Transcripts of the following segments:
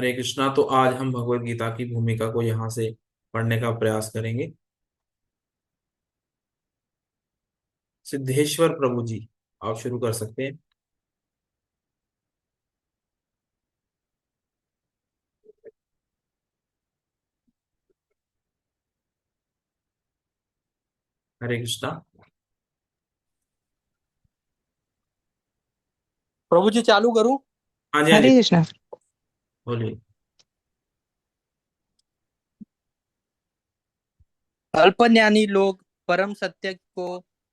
हरे कृष्णा। तो आज हम भगवत गीता की भूमिका को यहाँ से पढ़ने का प्रयास करेंगे। सिद्धेश्वर प्रभु जी, आप शुरू कर सकते हैं। हरे कृष्णा। प्रभु जी चालू करूं। हाँ जी, हाँ जी, हरे कृष्णा। बोलिए। अल्पज्ञानी लोग परम सत्य को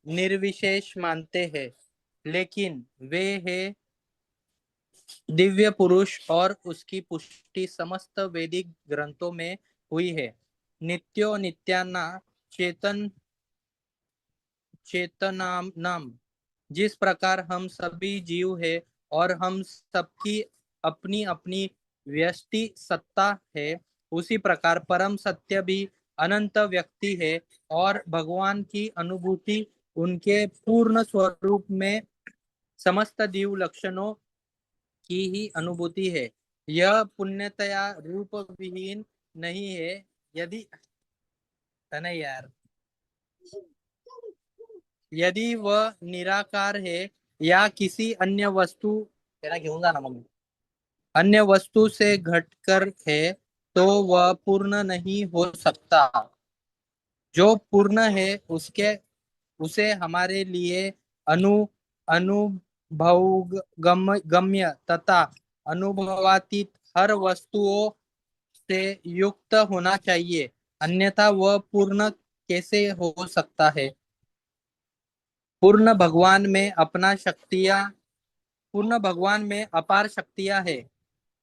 निर्विशेष मानते हैं, लेकिन वे हैं दिव्य पुरुष और उसकी पुष्टि समस्त वैदिक ग्रंथों में हुई है। नित्यो नित्याना चेतन चेतनाम नाम, जिस प्रकार हम सभी जीव है और हम सबकी अपनी अपनी व्यष्टि सत्ता है, उसी प्रकार परम सत्य भी अनंत व्यक्ति है और भगवान की अनुभूति उनके पूर्ण स्वरूप में समस्त जीव लक्षणों की ही अनुभूति है। यह पुण्यतया रूप विहीन नहीं है। यदि है ना यार, यदि वह निराकार है या किसी अन्य वस्तु, तेरा घेऊन जा ना मम्मी, अन्य वस्तु से घटकर है, तो वह पूर्ण नहीं हो सकता। जो पूर्ण है उसके उसे हमारे लिए अनु अनुभव गम्य तथा अनुभवातीत हर वस्तुओं से युक्त होना चाहिए, अन्यथा वह पूर्ण कैसे हो सकता है। पूर्ण भगवान में अपना शक्तियां पूर्ण भगवान में अपार शक्तियां है।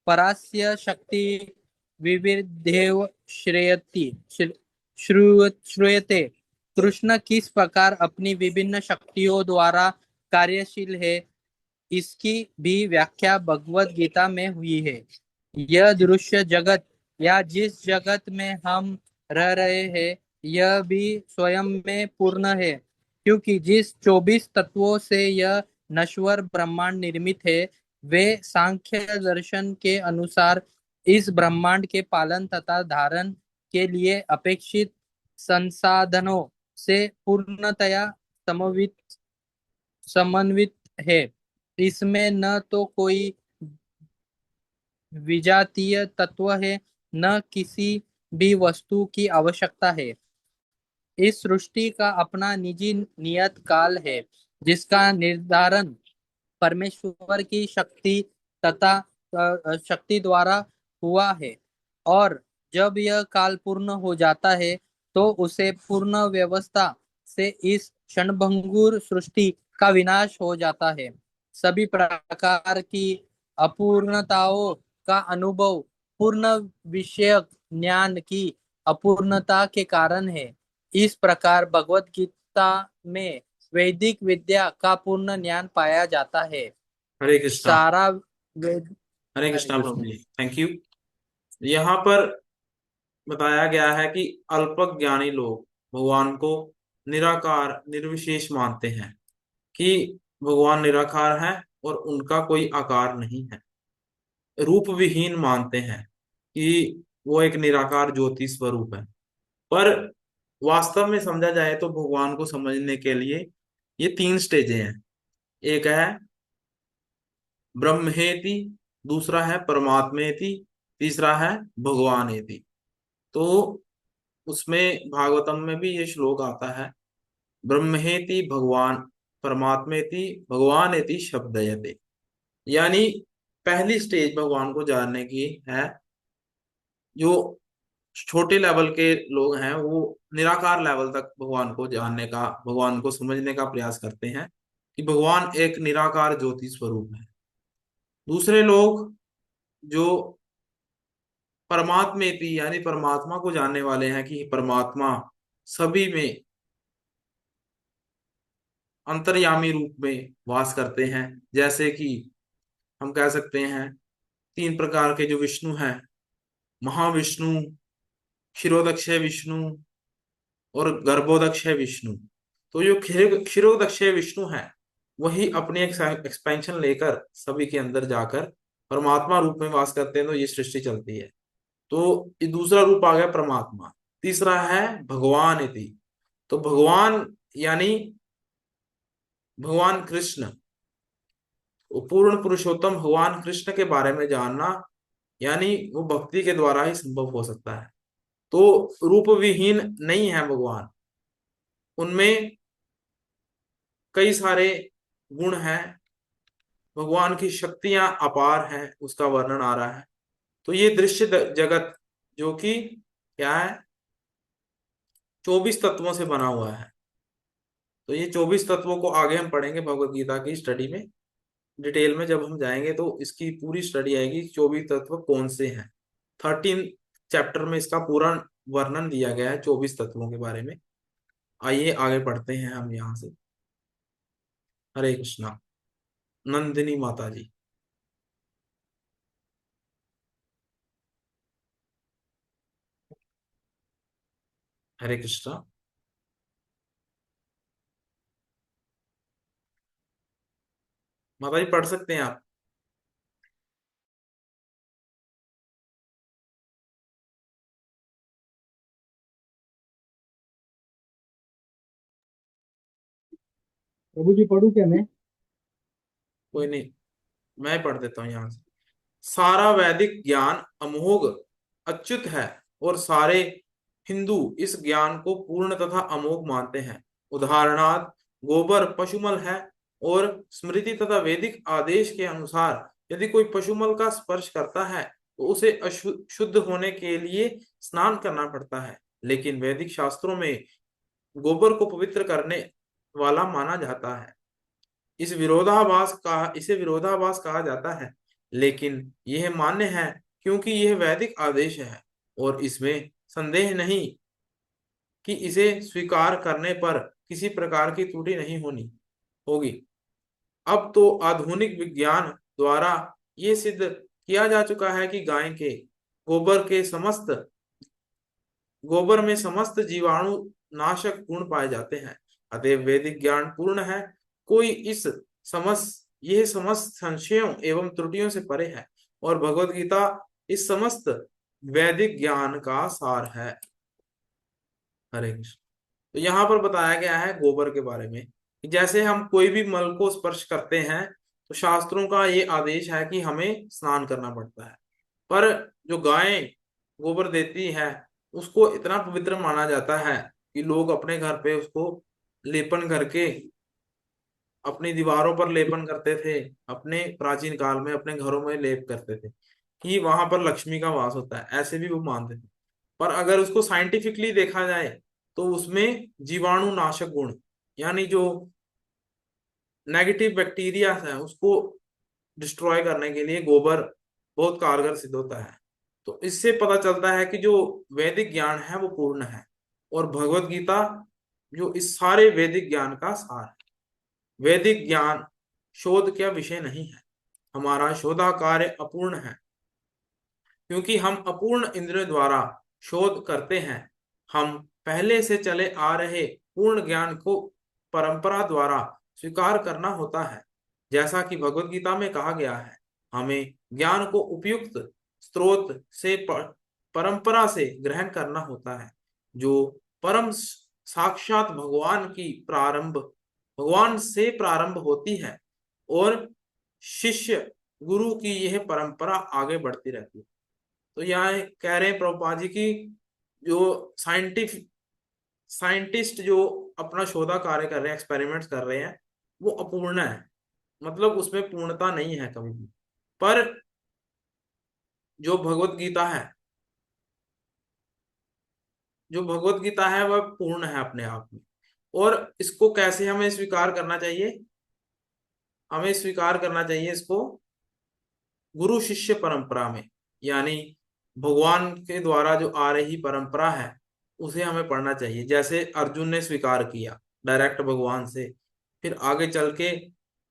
परास्य शक्ति विविधेव श्रेयति श्रूयते। कृष्ण किस प्रकार अपनी विभिन्न शक्तियों द्वारा कार्यशील है, इसकी भी व्याख्या भगवत गीता में हुई है। यह दृश्य जगत या जिस जगत में हम रह रहे हैं, यह भी स्वयं में पूर्ण है, क्योंकि जिस 24 तत्वों से यह नश्वर ब्रह्मांड निर्मित है, वे सांख्य दर्शन के अनुसार इस ब्रह्मांड के पालन तथा धारण के लिए अपेक्षित संसाधनों से पूर्णतया समन्वित समन्वित है। इसमें न तो कोई विजातीय तत्व है, न किसी भी वस्तु की आवश्यकता है। इस सृष्टि का अपना निजी नियत काल है, जिसका निर्धारण परमेश्वर की शक्ति तथा शक्ति द्वारा हुआ है। और जब यह काल पूर्ण हो जाता है, तो उसे पूर्ण व्यवस्था से इस क्षणभंगुर सृष्टि का विनाश हो जाता है। सभी प्रकार की अपूर्णताओं का अनुभव पूर्ण विषयक ज्ञान की अपूर्णता के कारण है। इस प्रकार भगवत गीता में वैदिक विद्या का पूर्ण ज्ञान पाया जाता है। हरे कृष्णा। सारा वेद। हरे हरे कृष्णा प्रभु कृष्ण। जी, थैंक यू। यहाँ पर बताया गया है कि अल्पज्ञानी लोग भगवान को निराकार निर्विशेष मानते हैं, कि भगवान निराकार है और उनका कोई आकार नहीं है। रूप विहीन मानते हैं कि वो एक निराकार ज्योति स्वरूप है। पर वास्तव में समझा जाए तो भगवान को समझने के लिए ये तीन स्टेजें हैं। एक है ब्रह्मेति, दूसरा है परमात्मेति, तीसरा है भगवानेति। तो उसमें भागवतम में भी ये श्लोक आता है, ब्रह्मेति भगवान, परमात्मेति भगवानेति शब्दयते। यानी पहली स्टेज भगवान को जानने की है। जो छोटे लेवल के लोग हैं वो निराकार लेवल तक भगवान को जानने का, भगवान को समझने का प्रयास करते हैं कि भगवान एक निराकार ज्योति स्वरूप है। दूसरे लोग जो परमात्मेति यानी परमात्मा को जानने वाले हैं कि परमात्मा सभी में अंतर्यामी रूप में वास करते हैं। जैसे कि हम कह सकते हैं तीन प्रकार के जो विष्णु हैं, महाविष्णु, क्षीरोदक्षय विष्णु और गर्भोदक्षय विष्णु। तो जो क्षीरोदक्षय विष्णु है वही अपने एक्सपेंशन लेकर सभी के अंदर जाकर परमात्मा रूप में वास करते हैं तो ये सृष्टि चलती है। तो ये दूसरा रूप आ गया परमात्मा। तीसरा है भगवान इति। तो भगवान यानी भगवान कृष्ण, वो पूर्ण पुरुषोत्तम भगवान कृष्ण के बारे में जानना, यानी वो भक्ति के द्वारा ही संभव हो सकता है। तो रूप विहीन नहीं है भगवान, उनमें कई सारे गुण हैं, भगवान की शक्तियां अपार हैं, उसका वर्णन आ रहा है। तो ये दृश्य जगत जो कि क्या है, 24 तत्वों से बना हुआ है। तो ये 24 तत्वों को आगे हम पढ़ेंगे भगवत गीता की स्टडी में, डिटेल में जब हम जाएंगे तो इसकी पूरी स्टडी आएगी, 24 तत्व कौन से हैं। 13 चैप्टर में इसका पूरा वर्णन दिया गया है 24 तत्वों के बारे में। आइए आगे पढ़ते हैं हम यहाँ से। हरे कृष्णा। नंदिनी माता जी। हरे कृष्णा। माता जी पढ़ सकते हैं आप। प्रभु जी पढ़ू क्या मैं? कोई नहीं, मैं पढ़ देता हूँ यहाँ से। सारा वैदिक ज्ञान अमोघ अच्युत है, और सारे हिंदू इस ज्ञान को पूर्ण तथा अमोघ मानते हैं। उदाहरणार्थ गोबर पशुमल है, और स्मृति तथा वैदिक आदेश के अनुसार यदि कोई पशुमल का स्पर्श करता है तो उसे शुद्ध होने के लिए स्नान करना पड़ता है। लेकिन वैदिक शास्त्रों में गोबर को पवित्र करने वाला माना जाता है। इसे विरोधाभास कहा जाता है, लेकिन यह मान्य है क्योंकि यह वैदिक आदेश है, और इसमें संदेह नहीं कि इसे स्वीकार करने पर किसी प्रकार की त्रुटि नहीं होनी होगी। अब तो आधुनिक विज्ञान द्वारा ये सिद्ध किया जा चुका है कि गाय के गोबर के समस्त गोबर में समस्त जीवाणु नाशक गुण पाए जाते हैं। अतएव वैदिक ज्ञान पूर्ण है। कोई इस समस्त यह समस्त संशयों एवं त्रुटियों से परे है, और भगवत गीता इस समस्त वैदिक ज्ञान का सार है। हरे कृष्ण। तो यहाँ पर बताया गया है गोबर के बारे में कि जैसे हम कोई भी मल को स्पर्श करते हैं तो शास्त्रों का ये आदेश है कि हमें स्नान करना पड़ता है। पर जो गाय गोबर देती है उसको इतना पवित्र माना जाता है कि लोग अपने घर पे उसको लेपन करके अपनी दीवारों पर लेपन करते थे, अपने प्राचीन काल में अपने घरों में लेप करते थे कि वहां पर लक्ष्मी का वास होता है, ऐसे भी वो मानते थे। पर अगर उसको साइंटिफिकली देखा जाए तो उसमें जीवाणु नाशक गुण, यानी जो नेगेटिव बैक्टीरिया है उसको डिस्ट्रॉय करने के लिए गोबर बहुत कारगर सिद्ध होता है। तो इससे पता चलता है कि जो वैदिक ज्ञान है वो पूर्ण है, और भगवत गीता जो इस सारे वैदिक ज्ञान का सार है। वैदिक ज्ञान शोध का विषय नहीं है, हमारा शोधा कार्य अपूर्ण है, क्योंकि हम अपूर्ण इंद्रियों द्वारा शोध करते हैं। हम पहले से चले आ रहे पूर्ण ज्ञान को परंपरा द्वारा स्वीकार करना होता है। जैसा कि भगवत गीता में कहा गया है, हमें ज्ञान को उपयुक्त स्रोत से परंपरा से ग्रहण करना होता है, जो परम साक्षात भगवान से प्रारंभ होती है, और शिष्य गुरु की यह परंपरा आगे बढ़ती रहती है। तो यहाँ कह रहे हैं प्रभुपाद जी की जो साइंटिस्ट जो अपना शोधा कार्य कर रहे हैं, एक्सपेरिमेंट्स कर रहे हैं, वो अपूर्ण है, मतलब उसमें पूर्णता नहीं है कभी भी। पर जो भगवत गीता है जो भगवत गीता है वह पूर्ण है अपने आप में। और इसको कैसे हमें स्वीकार करना चाहिए? हमें स्वीकार करना चाहिए इसको गुरु शिष्य परंपरा में, यानी भगवान के द्वारा जो आ रही परंपरा है उसे हमें पढ़ना चाहिए। जैसे अर्जुन ने स्वीकार किया डायरेक्ट भगवान से, फिर आगे चल के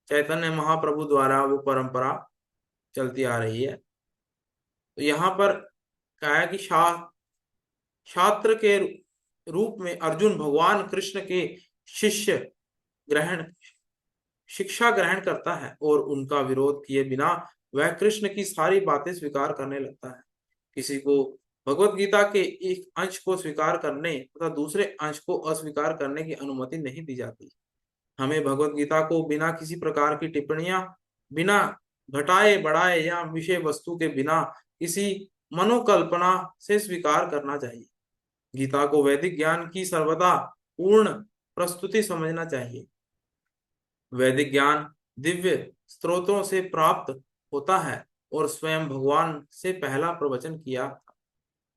चैतन्य महाप्रभु द्वारा वो परंपरा चलती आ रही है। तो यहाँ पर कहा है कि छात्र के रूप में अर्जुन भगवान कृष्ण के शिष्य ग्रहण शिक्षा ग्रहण करता है, और उनका विरोध किए बिना वह कृष्ण की सारी बातें स्वीकार करने लगता है। किसी को भगवत गीता के एक अंश को स्वीकार करने तथा दूसरे अंश को अस्वीकार करने की अनुमति नहीं दी जाती। हमें भगवत गीता को बिना किसी प्रकार की टिप्पणियां, बिना घटाए बढ़ाए या विषय वस्तु के बिना किसी मनोकल्पना से स्वीकार करना चाहिए। गीता को वैदिक ज्ञान की सर्वदा पूर्ण प्रस्तुति समझना चाहिए। वैदिक ज्ञान दिव्य स्रोतों से प्राप्त होता है और स्वयं भगवान से पहला प्रवचन किया।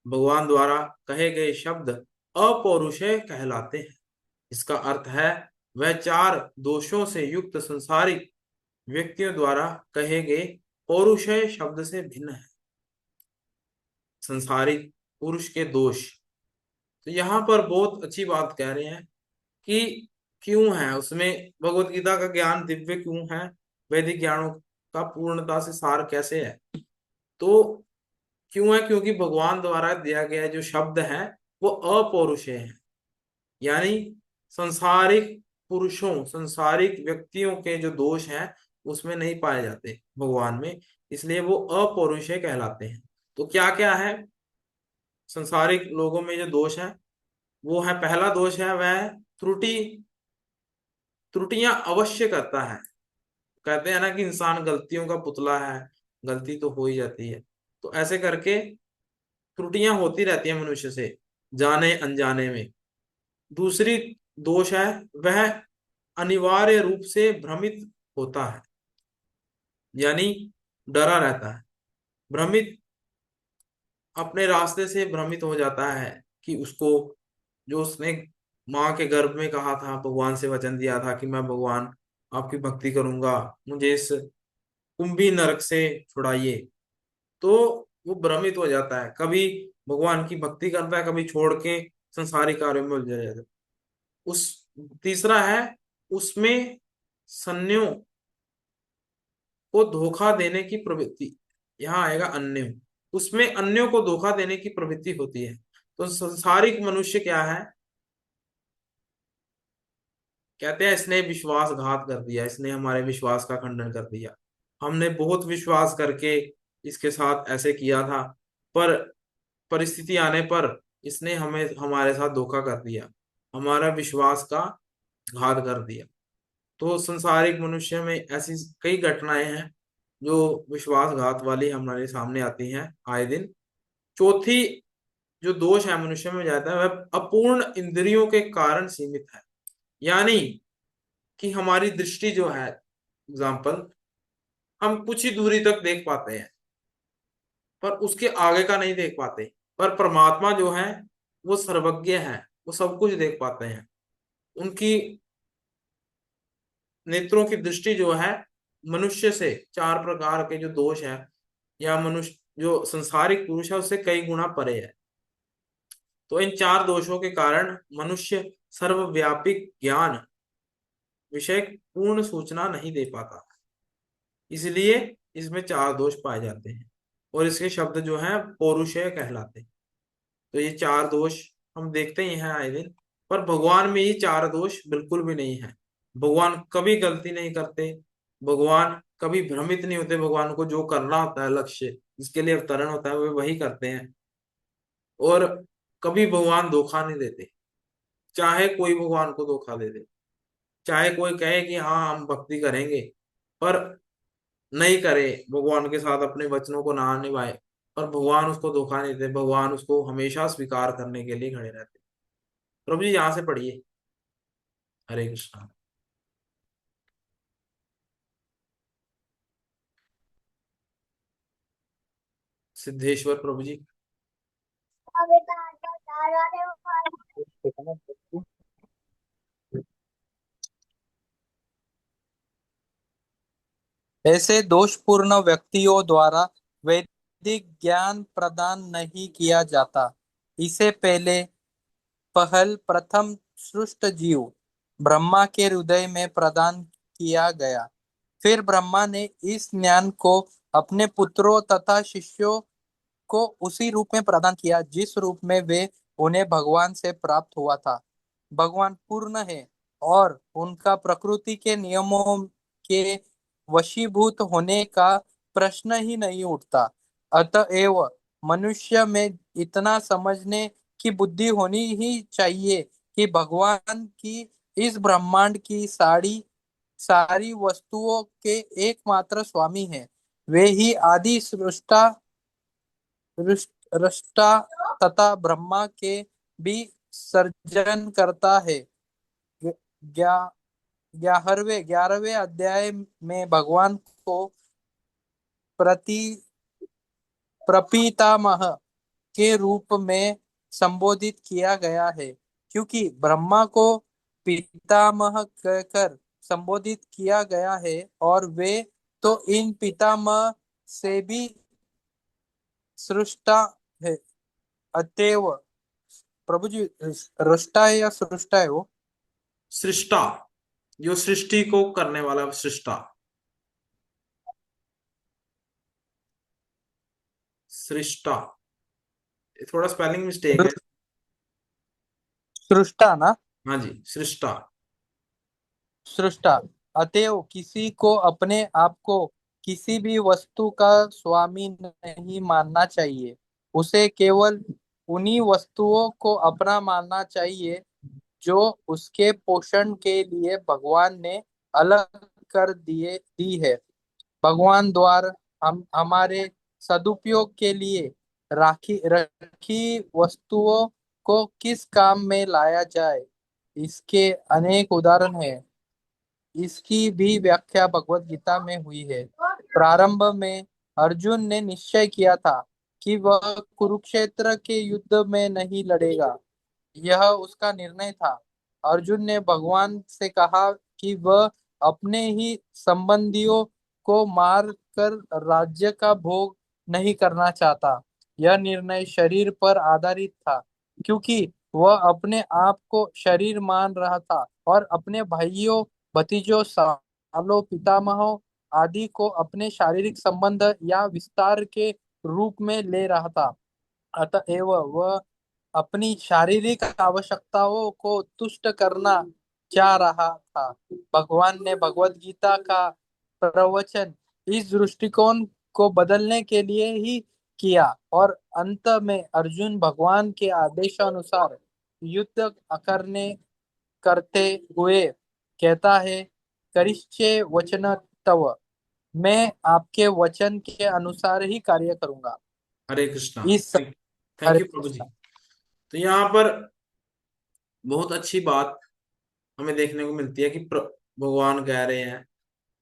भगवान द्वारा कहे गए शब्द अपौरुषेय कहलाते हैं। इसका अर्थ है वह चार दोषों से युक्त संसारिक व्यक्तियों द्वारा कहे गए पौरुषेय शब्द से भिन्न है। संसारिक पुरुष के दोष, तो यहाँ पर बहुत अच्छी बात कह रहे हैं कि क्यों है उसमें भगवत गीता का ज्ञान दिव्य क्यों है, वैदिक ज्ञानों का पूर्णता से सार कैसे है। तो क्यों है, क्योंकि भगवान द्वारा दिया गया जो शब्द है वो अपौरुषेय है, यानी संसारिक पुरुषों, संसारिक व्यक्तियों के जो दोष हैं उसमें नहीं पाए जाते भगवान में, इसलिए वो अपौरुषेय कहलाते हैं। तो क्या क्या है संसारिक लोगों में जो दोष है, वो है, पहला दोष है वह त्रुटि, त्रुटियां अवश्य करता है। कहते हैं ना कि इंसान गलतियों का पुतला है, गलती तो हो ही जाती है। तो ऐसे करके त्रुटियां होती रहती हैं मनुष्य से, जाने अनजाने में। दूसरी दोष है वह अनिवार्य रूप से भ्रमित होता है, यानी डरा रहता है, भ्रमित, अपने रास्ते से भ्रमित हो जाता है कि उसको, जो उसने माँ के गर्भ में कहा था, भगवान से वचन दिया था कि मैं भगवान आपकी भक्ति करूंगा, मुझे इस कुंभी नरक से छुड़ाइए, तो वो भ्रमित हो जाता है, कभी भगवान की भक्ति करता है, कभी छोड़ के संसारिक कार्यों में उलझ जाता है। उस तीसरा है उसमें सन्नियों को धोखा देने की प्रवृत्ति, यहाँ आएगा अन्य, उसमें अन्यों को धोखा देने की प्रवृत्ति होती है। तो संसारिक मनुष्य क्या है, कहते हैं इसने विश्वासघात कर दिया, इसने हमारे विश्वास का खंडन कर दिया, हमने बहुत विश्वास करके इसके साथ ऐसे किया था, पर परिस्थिति आने पर इसने हमें, हमारे साथ धोखा कर दिया, हमारा विश्वास का घात कर दिया। तो संसारिक मनुष्य में ऐसी कई घटनाएं हैं जो विश्वासघात वाली हमारे सामने आती हैं आए दिन। चौथी जो दोष है मनुष्य में जाता है वह अपूर्ण इंद्रियों के कारण सीमित है, यानी कि हमारी दृष्टि जो है, एग्जाम्पल, हम कुछ ही दूरी तक देख पाते हैं पर उसके आगे का नहीं देख पाते। पर परमात्मा जो है वो सर्वज्ञ है, वो सब कुछ देख पाते हैं। उनकी नेत्रों की दृष्टि जो है मनुष्य से चार प्रकार के जो दोष है, या मनुष्य जो संसारिक पुरुष है उससे कई गुना परे है। तो इन चार दोषों के कारण मनुष्य सर्वव्यापी ज्ञान विषय पूर्ण सूचना नहीं दे पाता, इसलिए इसमें चार दोष पाए जाते हैं और इसके शब्द जो हैं पौरुषेय कहलाते हैं। तो ये चार दोष हम देखते ही हैं आए दिन, पर भगवान में ये चार दोष बिल्कुल भी नहीं है। भगवान कभी गलती नहीं करते, भगवान कभी भ्रमित नहीं होते, भगवान को जो करना होता है, लक्ष्य जिसके लिए अवतरण होता है वे वही करते हैं। और कभी भगवान धोखा नहीं देते, चाहे कोई भगवान को धोखा दे दे, चाहे कोई कहे कि हाँ हम भक्ति करेंगे पर नहीं करे, भगवान के साथ अपने वचनों को ना निभाए, पर भगवान उसको धोखा नहीं देते, भगवान उसको हमेशा स्वीकार करने के लिए खड़े रहते। प्रभु जी यहाँ से पढ़िए। हरे कृष्णा। सिद्धेश्वर प्रभु जी। ऐसे दोषपूर्ण व्यक्तियों द्वारा वैदिक ज्ञान प्रदान नहीं किया जाता। इसे पहले पहल प्रथम सृष्ट जीव ब्रह्मा के हृदय में प्रदान किया गया। फिर ब्रह्मा ने इस ज्ञान को अपने पुत्रों तथा शिष्यों को उसी रूप में प्रदान किया जिस रूप में वे उन्हें भगवान से प्राप्त हुआ था। भगवान पूर्ण है और उनका प्रकृति के नियमों के वशीभूत होने का प्रश्न ही नहीं उठता। अतएव मनुष्य में इतना समझने की बुद्धि होनी ही चाहिए कि भगवान की इस ब्रह्मांड की सारी सारी वस्तुओं के एकमात्र स्वामी हैं। वे ही आदि सृष्टा तथा ब्रह्मा के भी सर्जन करता है। ग्या 11वें अध्याय में भगवान को प्रति प्रपितामह के रूप में संबोधित किया गया है, क्योंकि ब्रह्मा को पितामह कहकर संबोधित किया गया है और वे तो इन पितामह से भी सृष्टा है। अतएव प्रभु जी, रष्टा है या सृष्टा है वो? सृष्टा, जो सृष्टि को करने वाला सृष्टा। सृष्टा, ये थोड़ा स्पेलिंग मिस्टेक है। सृष्टा ना? हाँ जी, सृष्टा। सृष्टा। अतएव किसी को अपने आप को किसी भी वस्तु का स्वामी नहीं मानना चाहिए। उसे केवल उन्हीं वस्तुओं को अपना मानना चाहिए जो उसके पोषण के लिए भगवान ने अलग कर दिए दी है। भगवान द्वारा हम हमारे सदुपयोग के लिए राखी रखी वस्तुओं को किस काम में लाया जाए, इसके अनेक उदाहरण हैं। इसकी भी व्याख्या भगवत गीता में हुई है। प्रारंभ में अर्जुन ने निश्चय किया था कि वह कुरुक्षेत्र के युद्ध में नहीं लड़ेगा। यह उसका निर्णय था। अर्जुन ने भगवान से कहा कि वह अपने ही संबंधियों को मार कर राज्य का भोग नहीं करना चाहता। यह निर्णय शरीर पर आधारित था, क्योंकि वह अपने आप को शरीर मान रहा था और अपने भाइयों, भतीजों, सालों, पितामहों आदि को अपने शारीरिक संबंध या विस्तार के रूप में ले रहा था। अतएव वह अपनी शारीरिक आवश्यकताओं को तुष्ट करना चाह रहा था। भगवान ने भगवत गीता का प्रवचन इस दृष्टिकोण को बदलने के लिए ही किया और अंत में अर्जुन भगवान के आदेशानुसार युद्ध करने करते हुए कहता है, करिष्ये वचन तव, मैं आपके वचन के अनुसार ही कार्य करूंगा। हरे कृष्णा। इस थैंक हरे यू प्रभु जी। कृष्ण। तो यहाँ पर बहुत अच्छी बात हमें देखने को मिलती है कि भगवान कह रहे हैं,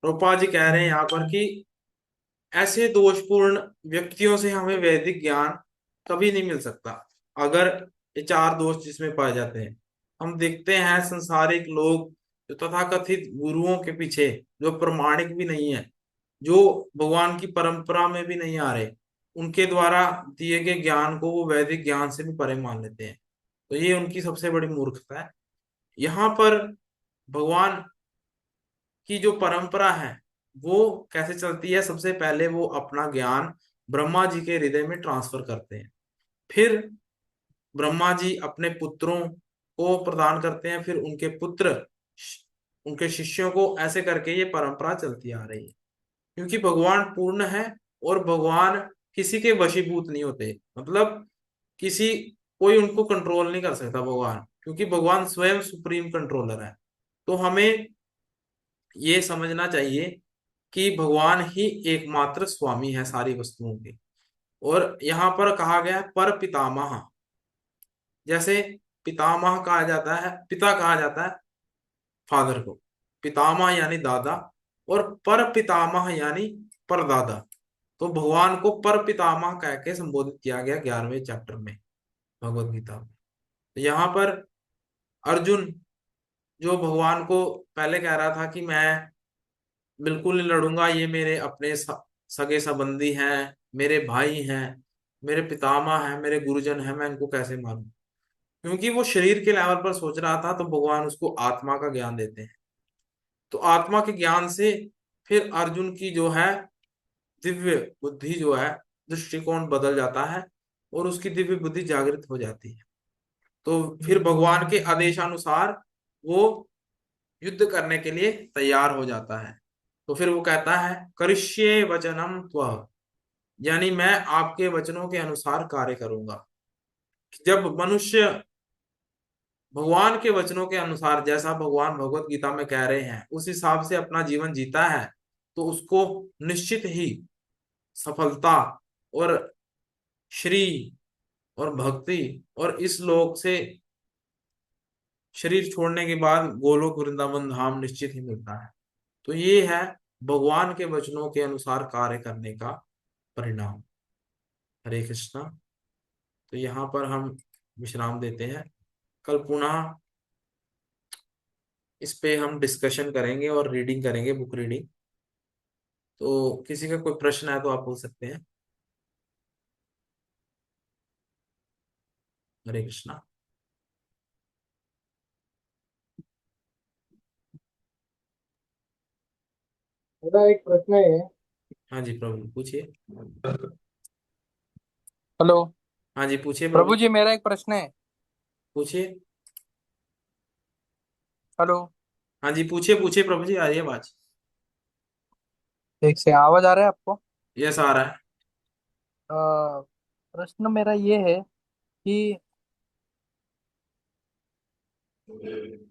प्रभुपाद जी कह रहे हैं यहाँ पर कि ऐसे दोषपूर्ण व्यक्तियों से हमें वैदिक ज्ञान कभी नहीं मिल सकता। अगर ये चार दोष जिसमें पाए जाते हैं, हम देखते हैं संसारिक लोग जो तथाकथित गुरुओं के पीछे, जो प्रमाणिक भी नहीं है, जो भगवान की परंपरा में भी नहीं आ रहे, उनके द्वारा दिए गए ज्ञान को वो वैदिक ज्ञान से भी परे मान लेते हैं। तो ये उनकी सबसे बड़ी मूर्खता है। यहाँ पर भगवान की जो परंपरा है वो कैसे चलती है, सबसे पहले वो अपना ज्ञान ब्रह्मा जी के हृदय में ट्रांसफर करते हैं, फिर ब्रह्मा जी अपने पुत्रों को प्रदान करते हैं, फिर उनके पुत्र उनके शिष्यों को, ऐसे करके ये परंपरा चलती आ रही है। क्योंकि भगवान पूर्ण है और भगवान किसी के वशीभूत नहीं होते, मतलब किसी कोई उनको कंट्रोल नहीं कर सकता भगवान, क्योंकि भगवान स्वयं सुप्रीम कंट्रोलर है। तो हमें ये समझना चाहिए कि भगवान ही एकमात्र स्वामी है सारी वस्तुओं के। और यहाँ पर कहा गया है पर पितामह, जैसे पितामह कहा जाता है, पिता कहा जाता है फादर को, पितामह यानी दादा, और पर पितामह यानी परदादा। तो भगवान को पर पितामह कह के संबोधित किया गया 11वें चैप्टर में भगवत गीता में। तो यहाँ पर अर्जुन जो भगवान को पहले कह रहा था कि मैं बिल्कुल नहीं लड़ूंगा, ये मेरे अपने सगे संबंधी हैं, मेरे भाई हैं, मेरे पितामह हैं, मेरे गुरुजन हैं, मैं इनको कैसे मारूं, क्योंकि वो शरीर के लेवल पर सोच रहा था। तो भगवान उसको आत्मा का ज्ञान देते हैं। तो आत्मा के ज्ञान से फिर अर्जुन की जो है दिव्य बुद्धि जो है, दृष्टिकोण बदल जाता है और उसकी दिव्य बुद्धि जागृत हो जाती है। तो फिर भगवान के आदेशानुसार वो युद्ध करने के लिए तैयार हो जाता है। तो फिर वो कहता है करिष्ये वचनम त्वः, यानी मैं आपके वचनों के अनुसार कार्य करूंगा। जब मनुष्य भगवान के वचनों के अनुसार, जैसा भगवान भगवत गीता में कह रहे हैं, उस हिसाब से अपना जीवन जीता है, तो उसको निश्चित ही सफलता और श्री और भक्ति और इस लोक से शरीर छोड़ने के बाद गोलोक वृंदावन धाम निश्चित ही मिलता है। तो ये है भगवान के वचनों के अनुसार कार्य करने का परिणाम। हरे कृष्णा। तो यहाँ पर हम विश्राम देते हैं। कल पुनः इस पे हम डिस्कशन करेंगे और रीडिंग करेंगे, बुक रीडिंग। तो किसी का कोई प्रश्न है तो आप पूछ सकते हैं। हरे कृष्णा। मेरा एक प्रश्न है। हाँ जी प्रभु पूछिए। हेलो। हाँ जी पूछिए प्रभु। प्रभु जी, मेरा एक प्रश्न है। पूछिए। हेलो। हाँ जी पूछिए पूछिए प्रभु जी, आ रही है आवाज। एक से आवाज आ रहा है आपको? यस आ रहा अ, प्रश्न मेरा ये है कि है।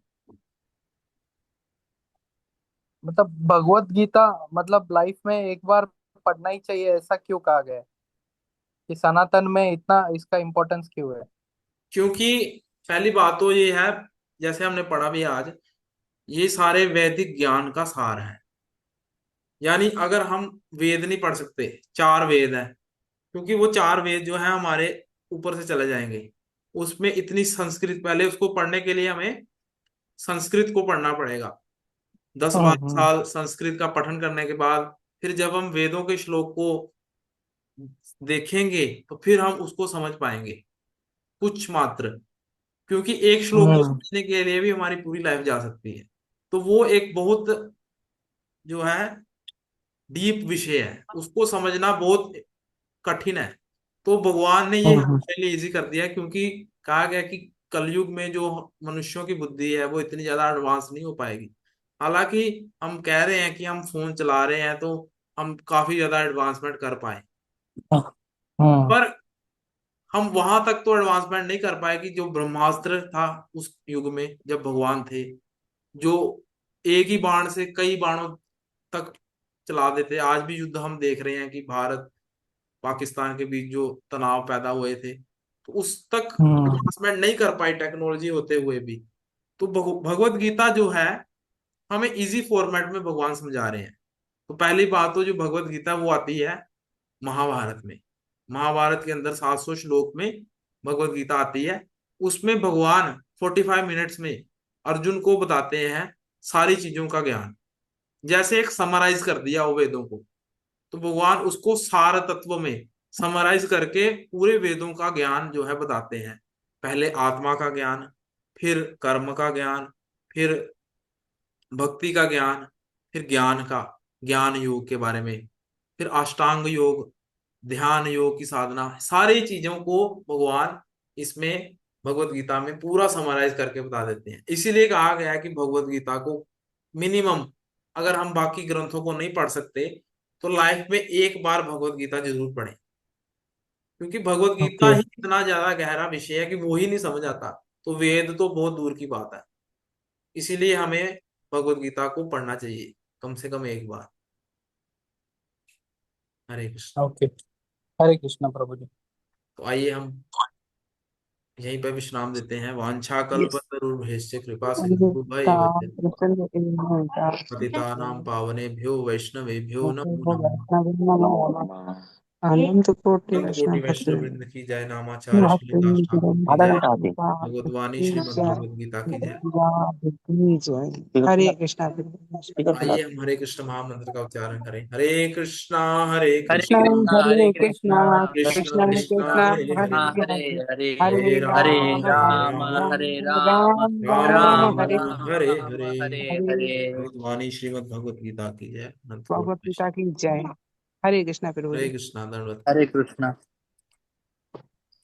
मतलब भगवत गीता मतलब लाइफ में एक बार पढ़ना ही चाहिए, ऐसा क्यों कहा गया है? कि सनातन में इतना इसका इम्पोर्टेंस क्यों है? क्योंकि पहली बात तो ये है, जैसे हमने पढ़ा भी आज, ये सारे वैदिक ज्ञान का सार है। यानी अगर हम वेद नहीं पढ़ सकते, चार वेद हैं, क्योंकि वो चार वेद जो है हमारे ऊपर से चले जाएंगे। उसमें इतनी संस्कृत, पहले उसको पढ़ने के लिए हमें संस्कृत को पढ़ना पड़ेगा। दस हम्म, बारह साल संस्कृत का पठन करने के बाद फिर जब हम वेदों के श्लोक को देखेंगे तो फिर हम उसको समझ पाएंगे कुछ मात्र। क्योंकि एक श्लोक को हम्म, समझने के लिए भी हमारी पूरी लाइफ जा सकती है। तो वो एक बहुत जो है डीप विषय है, उसको समझना बहुत कठिन है। तो भगवान ने ये हम्म, हमारे लिए इजी कर दिया है, क्योंकि कहा गया कि कलयुग में जो मनुष्यों की बुद्धि है वो इतनी ज्यादा एडवांस नहीं हो पाएगी। हालांकि हम कह रहे हैं कि हम फोन चला रहे हैं तो हम काफी ज्यादा एडवांसमेंट कर पाए, हम्म, पर हम वहां तक तो एडवांसमेंट नहीं कर पाए कि जो ब्रह्मास्त्र था उस युग में जब भगवान थे, जो एक ही बाण से कई बाणों तक चला देते। आज भी युद्ध हम देख रहे हैं कि भारत पाकिस्तान के बीच जो तनाव पैदा हुए थे, तो उस तक हम्म, एडवांसमेंट नहीं कर पाई टेक्नोलॉजी होते हुए भी। तो भगवत गीता जो है हमें इजी फॉर्मेट में भगवान समझा रहे हैं। तो पहली बात तो जो भगवत गीता वो आती है महाभारत में। महाभारत के अंदर 700 श्लोक में भगवत गीता आती है। उसमें भगवान 45 मिनट्स में अर्जुन को बताते हैं सारी चीजों का ज्ञान, जैसे एक समराइज कर दिया हो वेदों को। तो भगवान उसको सार तत्व में समराइज करके पूरे वेदों का ज्ञान जो है बताते हैं। पहले आत्मा का ज्ञान, फिर कर्म का ज्ञान, फिर भक्ति का ज्ञान, फिर ज्ञान का, ज्ञान योग के बारे में, फिर अष्टांग योग, ध्यान योग की साधना, सारी चीजों को भगवान इसमें भगवत गीता में पूरा समराइज करके बता देते हैं। इसीलिए कहा गया है कि भगवत गीता को मिनिमम, अगर हम बाकी ग्रंथों को नहीं पढ़ सकते, तो लाइफ में एक बार भगवत गीता जरूर पढ़ें। क्योंकि भगवत गीता ओके, ही इतना ज्यादा गहरा विषय है कि वो ही नहीं समझ आता, तो वेद तो बहुत दूर की बात है। इसीलिए हमें भगवत गीता को पढ़ना चाहिए कम से कम एक बार। हरे कृष्ण। ओके। हरे कृष्णा प्रभु जी। तो आइए हम यहीं पर विश्राम देते हैं। वांछा कल्पतरुर्भ्यश्च कृपा सिंधु पतितानां पावनेभ्यो वैष्णवेभ्यो नमो नमः। अनंत कोटि अनंत कोटि वैष्णव वैष्णव भक्त वृंद की जय, नामाचार्य श्रीनिवास ठाकुर की आधा जय, घंटा होती भगवतवाणी श्रीमद् भगवद गीता की जय। हरे कृष्णा। आइए हम हरे कृष्ण महामंत्र का उच्चारण करें। हरे कृष्णा हरे हरे कृष्णा हरे कृष्णा कृष्णा, कृष्ण कृष्णा कृष्ण कृष्णा हरे हरे हरे, कृष्णा हरे हरे हरे, हरे हरे हरे राम राम, हरे राम, राम राम राम राम हरे राम हरे राम हरे। हरे हरे। हरे। भगवतवाणी श्रीमद् भगवद गीता की जय। अनंत कोटि भगवत वैष्णव। गीता की जय। हरे कृष्णा प्रभु हरे जी। कृष्णा दंडवत हरे प्रणाम। कृष्णा।